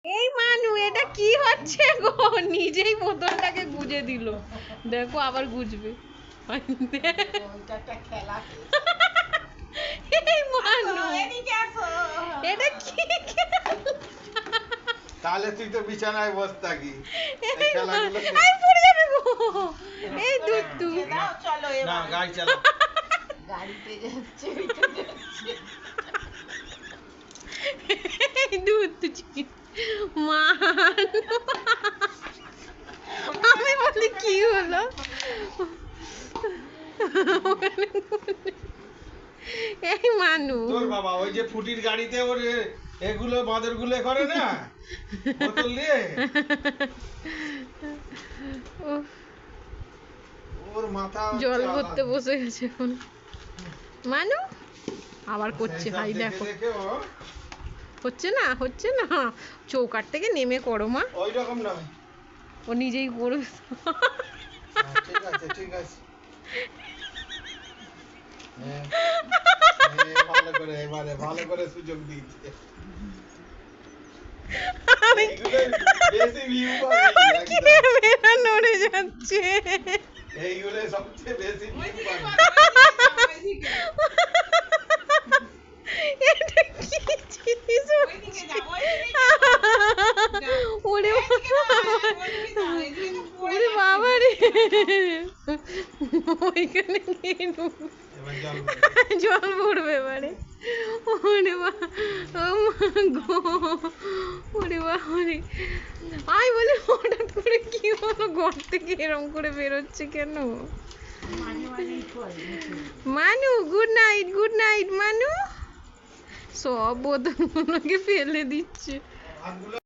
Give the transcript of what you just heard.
এই মানু এটা কি হচ্ছে গো, নিজেই বোতলটাকে গুজে দিল। দেখো আবার গুজবে। এই মানু এটা কি তাহলে তুই তো বিছানায় বস থাকি। আই পড়ে যাবে গো। এই দুধ তুমি চলো না গাড়ি চালা। গাড়িতে যাচ্ছে এই দুধ তুই মানু আমি বলি কি হলো, এই মানু তোর বাবা ওই যে ফুটির গাড়িতে ওর এগুলো বাঁদর গুলো করে না বোতল নিয়ে উফ, ওর মাথা জল ভরতে বসে গেছে এখন মানু। আবার করছে সেই সব ভাই, দেখে দেখো দেখে ও হচ্ছে না হচ্ছে না, চৌকাট থেকে নেমে করো মা, ওই রকম নয়। ও নিজেই করবে। ঠিক আছে ঠিক আছে। ভালো করে এবারে ভালো করে সুযোগ দিয়েছে। আমি বেশি ভিউ ক্যামেরা নড়ে যাচ্ছে। এইগুলো সবচেয়ে বেশি ভিউ এটা কি জিনিস হচ্ছে? ওরে ওরে বাবা রে, ওইখানে গিয়ে এবার জল জল পড়বে এবারে। ওরে বা ও মা গো, ওরে বাবা রে। আমি বলি হঠাৎ করে কি হলো, ঘর থেকে এরম করে বেরোচ্ছে কেন? মানু গুড নাইট মানু। সব বোতলগুলোকে ফেলে দিচ্ছে। হাতগুলো